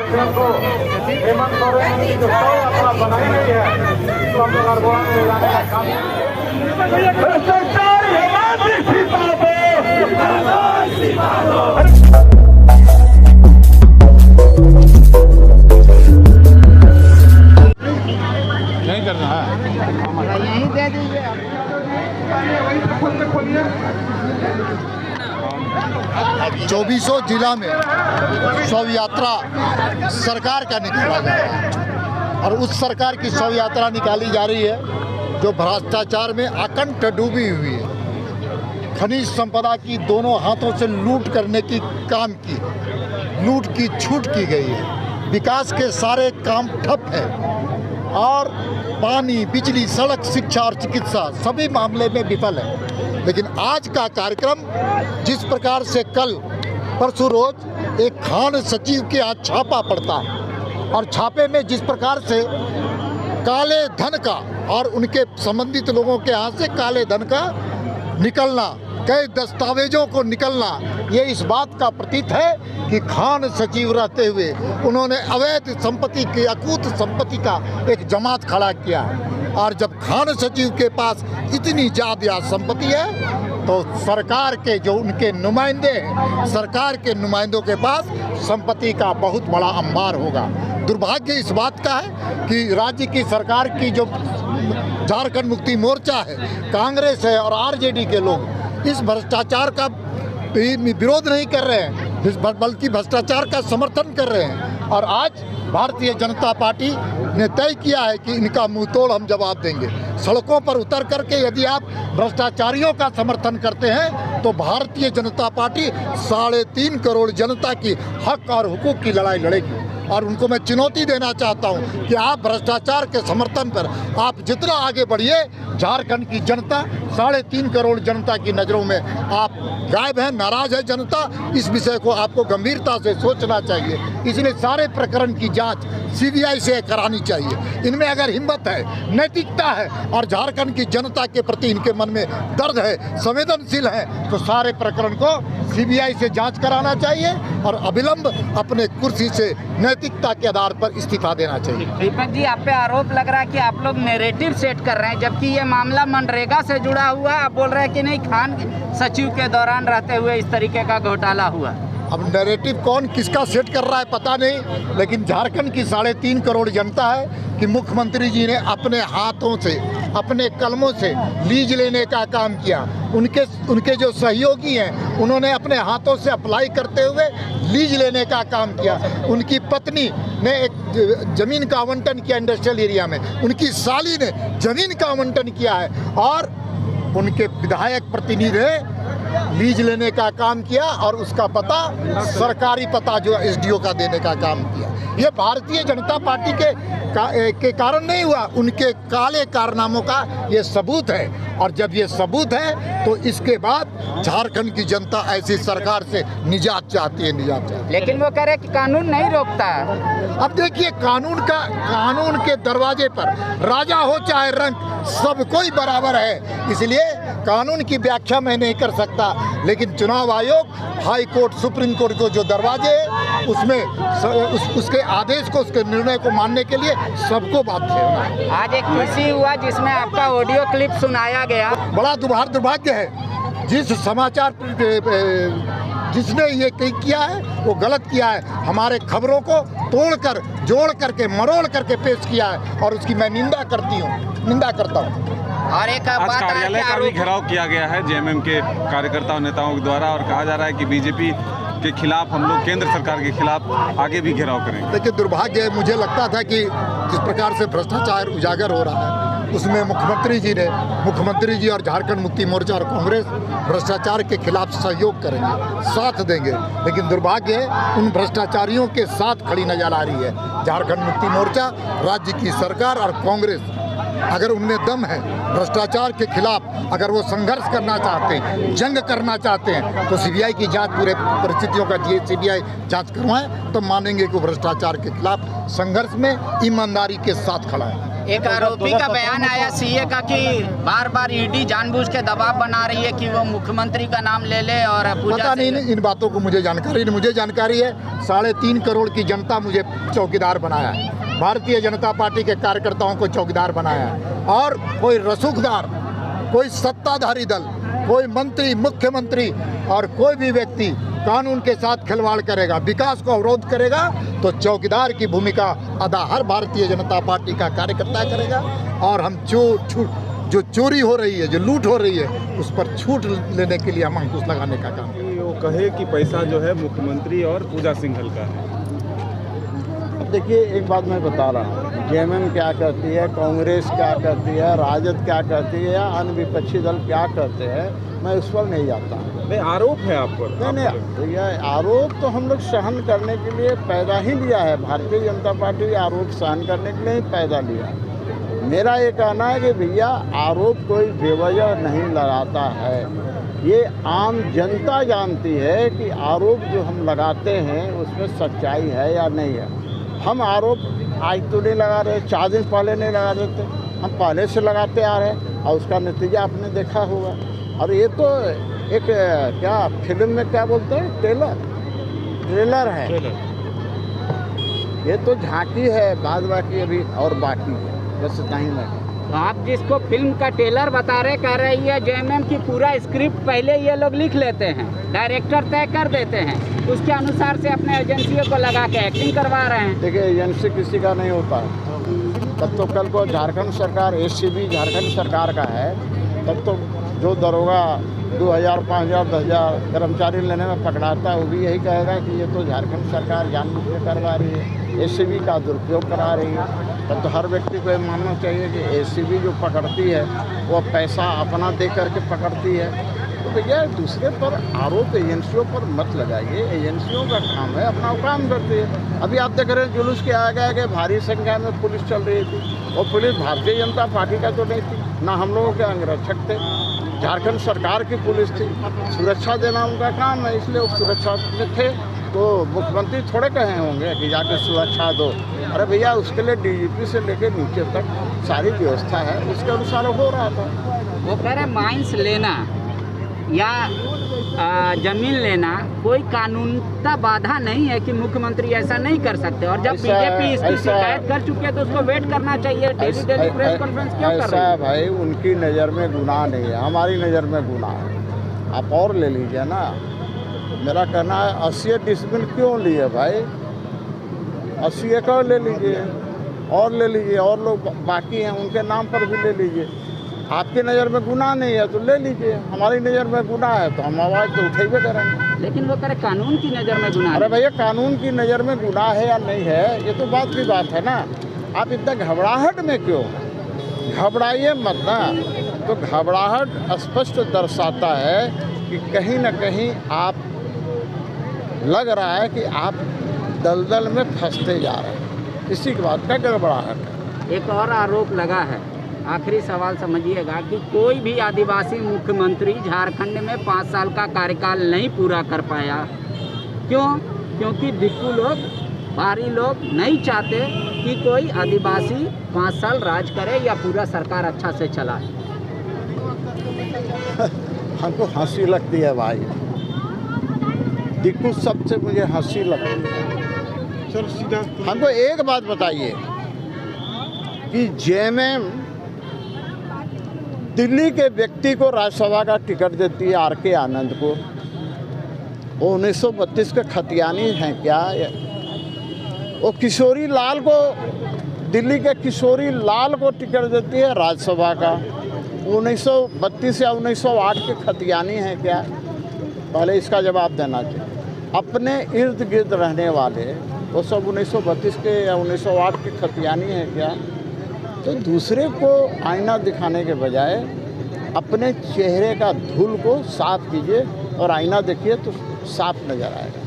कार्यक्रम को हेमंत सोरेन की जो शव यात्रा बनाई गई है तो हम लोग अरगोड़ा में ले जाने का काम भ्रष्टाचार नहीं करना है, यहीं दे दीजिए। चौबीसों जिला में शव यात्रा सरकार का निकाला जा रहा है और उस सरकार की शव यात्रा निकाली जा रही है जो भ्रष्टाचार में अकंठ डूबी हुई है। खनिज संपदा की दोनों हाथों से लूट करने की काम की, लूट की छूट की गई है। विकास के सारे काम ठप है और पानी, बिजली, सड़क, शिक्षा और चिकित्सा सभी मामले में विफल है। लेकिन आज का कार्यक्रम जिस प्रकार से कल परसों रोज एक खान सचिव के यहाँ छापा पड़ता है और छापे में जिस प्रकार से काले धन का और उनके संबंधित लोगों के यहाँ से काले धन का निकलना, कई दस्तावेजों को निकलना, ये इस बात का प्रतीत है कि खान सचिव रहते हुए उन्होंने अवैध संपत्ति की, अकूत संपत्ति का एक जमात खड़ा किया है। और जब खान सचिव के पास इतनी ज़्यादा संपत्ति है तो सरकार के जो उनके नुमाइंदे हैं, सरकार के नुमाइंदों के पास संपत्ति का बहुत बड़ा अंबार होगा। दुर्भाग्य इस बात का है कि राज्य की सरकार की जो झारखंड मुक्ति मोर्चा है, कांग्रेस है और आरजेडी के लोग इस भ्रष्टाचार का विरोध नहीं कर रहे हैं बल्कि भ्रष्टाचार का समर्थन कर रहे हैं। और आज भारतीय जनता पार्टी ने तय किया है कि इनका मुंह तोड़ हम जवाब देंगे। सड़कों पर उतर करके यदि आप भ्रष्टाचारियों का समर्थन करते हैं तो भारतीय जनता पार्टी 3.5 करोड़ जनता की हक और हुकूक की लड़ाई लड़ेगी। और उनको मैं चुनौती देना चाहता हूं कि आप भ्रष्टाचार के समर्थन पर आप जितना आगे बढ़िए, झारखंड की जनता 3.5 करोड़ जनता की नज़रों में आप गायब हैं, नाराज है जनता। इस विषय को आपको गंभीरता से सोचना चाहिए। इसलिए सारे प्रकरण की जांच सीबीआई से करानी चाहिए। इनमें अगर हिम्मत है, नैतिकता है और झारखंड की जनता के प्रति इनके मन में दर्द है, संवेदनशील है, तो सारे प्रकरण को सीबीआई से जांच कराना चाहिए और अविलंब अपने कुर्सी से नैतिकता के आधार पर इस्तीफा देना चाहिए। दीपक जी, आप पे आरोप लग रहा है कि आप लोग नैरेटिव सेट कर रहे हैं, जबकि ये मामला मनरेगा से जुड़ा हुआ है। आप बोल रहे हैं कि नहीं, खान सचिव के दौरान रहते हुए इस तरीके का घोटाला हुआ। अब नैरेटिव कौन किसका सेट कर रहा है पता नहीं, लेकिन झारखंड की 3.5 करोड़ जनता है कि मुख्यमंत्री जी ने अपने हाथों से, अपने कलमों से लीज लेने का काम किया। उनके जो सहयोगी हैं उन्होंने अपने हाथों से अप्लाई करते हुए लीज लेने का काम किया। उनकी पत्नी ने एक ज़मीन का आवंटन किया इंडस्ट्रियल एरिया में, उनकी साली ने ज़मीन का आवंटन किया है और उनके विधायक प्रतिनिधि ने लीज लेने का काम किया और उसका पता सरकारी पता जो एसडीओ का देने का काम किया। ये भारतीय जनता पार्टी के कारण नहीं हुआ, उनके काले कारनामों का ये सबूत है। और जब ये सबूत है तो इसके बाद झारखंड की जनता ऐसी सरकार से निजात चाहती है, निजात चाहती है। लेकिन वो कह रहे कि कानून नहीं रोकता है। अब देखिए, कानून के दरवाजे पर राजा हो चाहे रंक, सब कोई बराबर है। इसलिए कानून की व्याख्या मैं नहीं कर सकता, लेकिन चुनाव आयोग, हाई कोर्ट, सुप्रीम कोर्ट को जो दरवाजे है उसमें उसके आदेश को, उसके निर्णय को मानने के लिए सबको बाध्य है। आज एक कृषि हुआ जिसमें आपका ऑडियो क्लिप सुनाया गया। बड़ा दुर्भाग्य है, जिस समाचार जिसने ये किया है वो गलत किया है। हमारे खबरों को तोड़कर, जोड़ करके, मरोड़ करके पेश किया है और उसकी मैं निंदा करता हूँ। और एक आज बात कार्यालय का भी घेराव किया गया है जेएमएम के कार्यकर्ताओं नेताओं के द्वारा और कहा जा रहा है कि बीजेपी के खिलाफ हम लोग केंद्र सरकार के खिलाफ आगे भी घेराव करेंगे। देखिए, दुर्भाग्य है, मुझे लगता था कि जिस प्रकार से भ्रष्टाचार उजागर हो रहा है उसमें मुख्यमंत्री जी और झारखंड मुक्ति मोर्चा और कांग्रेस भ्रष्टाचार के खिलाफ सहयोग करेंगे, साथ देंगे। लेकिन दुर्भाग्य है, उन भ्रष्टाचारियों के साथ खड़ी नजर आ रही है झारखंड मुक्ति मोर्चा, राज्य की सरकार और कांग्रेस। अगर उनमें दम है भ्रष्टाचार के खिलाफ, अगर वो संघर्ष करना चाहते हैं, जंग करना चाहते हैं, तो सीबीआई की जांच, पूरे परिस्थितियों का सीबीआई जांच करवाएं, तो मानेंगे कि भ्रष्टाचार के खिलाफ संघर्ष में ईमानदारी के साथ खड़ा है। एक आरोपी का बयान आया सीए का कि बार बार ईडी जानबूझ के दबाव बना रही है कि वो मुख्यमंत्री का नाम ले ले और पता नहीं इन बातों को मुझे जानकारी है 3.5 करोड़ की जनता मुझे चौकीदार बनाया है, भारतीय जनता पार्टी के कार्यकर्ताओं को चौकीदार बनाया है। और कोई रसूखदार, कोई सत्ताधारी दल, कोई मंत्री, मुख्यमंत्री और कोई भी व्यक्ति कानून के साथ खिलवाड़ करेगा, विकास को अवरोध करेगा, तो चौकीदार की भूमिका अदा हर भारतीय जनता पार्टी का कार्यकर्ता करेगा। और हम जो चोरी हो रही है, जो लूट हो रही है, उस पर छूट लेने के लिए हम अंकुश लगाने का काम करेंगे। वो कहे कि पैसा जो है मुख्यमंत्री और पूजा सिंघल का है। देखिए, एक बात मैं बता रहा हूँ, जेएमएम क्या करती है, कांग्रेस क्या करती है, राजद क्या करती है या अन्य विपक्षी दल क्या करते हैं, मैं उस पर नहीं जाता। नहीं, आरोप है आप पर। नहीं, यह आरोप तो हम लोग सहन करने के लिए पैदा ही लिया है। भारतीय जनता पार्टी आरोप सहन करने के लिए ही पैदा लिया। मेरा ये कहना है कि भैया, आरोप कोई बेवजह नहीं लगाता है। ये आम जनता जानती है कि आरोप जो हम लगाते हैं उसमें सच्चाई है या नहीं है। हम आरोप आज तो नहीं लगा रहे, 4 दिन पहले नहीं लगा रहे थे, हम पहले से लगाते आ रहे हैं और उसका नतीजा आपने देखा होगा। और ये तो एक क्या फिल्म में क्या बोलते हैं, ट्रेलर है। ये तो झांकी है, बाद बाकी अभी और बाकी है, बस इतना ही लगे। तो आप जिसको फिल्म का ट्रेलर बता रहे, कह रही है जेएमएम की पूरा स्क्रिप्ट पहले ये लोग लिख लेते हैं, डायरेक्टर तय कर देते हैं, उसके अनुसार से अपने एजेंसियों को लगा के एक्टिंग करवा रहे हैं। देखिए, एजेंसी किसी का नहीं होता है। तब तो कल को झारखंड सरकार, एसीबी झारखंड सरकार का है, तब तो जो दरोगा 2000, 5000, 10,000 कर्मचारी लेने में पकड़ाता है, वो भी यही कहेगा कि ये तो झारखंड सरकार जानबूझ के करवा रही है, एसीबी का दुरुपयोग करा रही है। तब तो हर व्यक्ति को ये मानना चाहिए कि एसीबी जो पकड़ती है वो पैसा अपना दे करके पकड़ती है। तो भैया, दूसरे पर आरोप एजेंसियों पर मत लगाइए। एजेंसियों का काम है, अपना काम करती है। अभी आप देख रहे हैं जुलूस के आगे भारी संख्या में पुलिस चल रही थी, और पुलिस भारतीय जनता पार्टी का तो नहीं थी, ना हम लोगों के अंगरक्षक थे, झारखंड सरकार की पुलिस थी। सुरक्षा देना उनका काम है, इसलिए वो सुरक्षा में थे। तो मुख्यमंत्री थोड़े कहे होंगे कि जाके सुरक्षा दो। अरे भैया, उसके लिए डीजीपी से लेकर नीचे तक सारी व्यवस्था है, उसके अनुसार हो रहा था। वो कह रहे माइंस लेना या जमीन लेना कोई कानूनता बाधा नहीं है कि मुख्यमंत्री ऐसा नहीं कर सकते। और जब बीजेपी इसकी शिकायत कर चुकी है तो उसको वेट करना चाहिए। डेली प्रेस कॉन्फ्रेंस क्यों कर रहे हैं? भाई, उनकी नज़र में गुनाह नहीं है, हमारी नज़र में गुनाह है। आप और ले लीजिए ना। मेरा कहना है 80 डिसमिल क्यों लिए भाई? 80 एकड़ ले लीजिए, और ले लीजिए, और लोग बाकी हैं उनके नाम पर भी ले लीजिए। आपकी नज़र में गुनाह नहीं है तो ले लीजिए, हमारी नज़र में गुनाह है तो हम आवाज़ तो उठेबे करेंगे। लेकिन वो करे कानून की नज़र में गुनाह। अरे भैया, कानून की नज़र में गुनाह है या नहीं है, ये तो बात की बात है ना। आप इतना घबराहट में क्यों? घबराइए मत ना। तो घबराहट स्पष्ट दर्शाता है कि कहीं ना कहीं आप लग रहा है कि आप दलदल में फंसते जा रहे हैं, इसी की बात का गड़बड़ाहट है। एक और आरोप लगा है, आखिरी सवाल समझिएगा, कि कोई भी आदिवासी मुख्यमंत्री झारखंड में 5 साल का कार्यकाल नहीं पूरा कर पाया। क्यों? क्योंकि दिक्कू लोग, बाहरी लोग नहीं चाहते कि कोई आदिवासी 5 साल राज करे या पूरा सरकार अच्छा से चलाए। हमको हंसी लगती है भाई, दिक्कू सबसे मुझे हंसी लगती है। हमको एक बात बताइए कि जेएमएम दिल्ली के व्यक्ति को राज्यसभा का टिकट देती है, आर.के. आनंद को। वो 1932 के खतियानी हैं क्या? वो किशोरी लाल को, दिल्ली के किशोरी लाल को टिकट देती है राज्यसभा का। 1932 या 1908 के खतियानी हैं क्या? पहले इसका जवाब देना चाहिए। अपने इर्द गिर्द रहने वाले वो सब 1932 के या 1908 के खतियानी हैं क्या? तो दूसरे को आईना दिखाने के बजाय अपने चेहरे का धूल को साफ कीजिए और आईना देखिए तो साफ नज़र आएगा।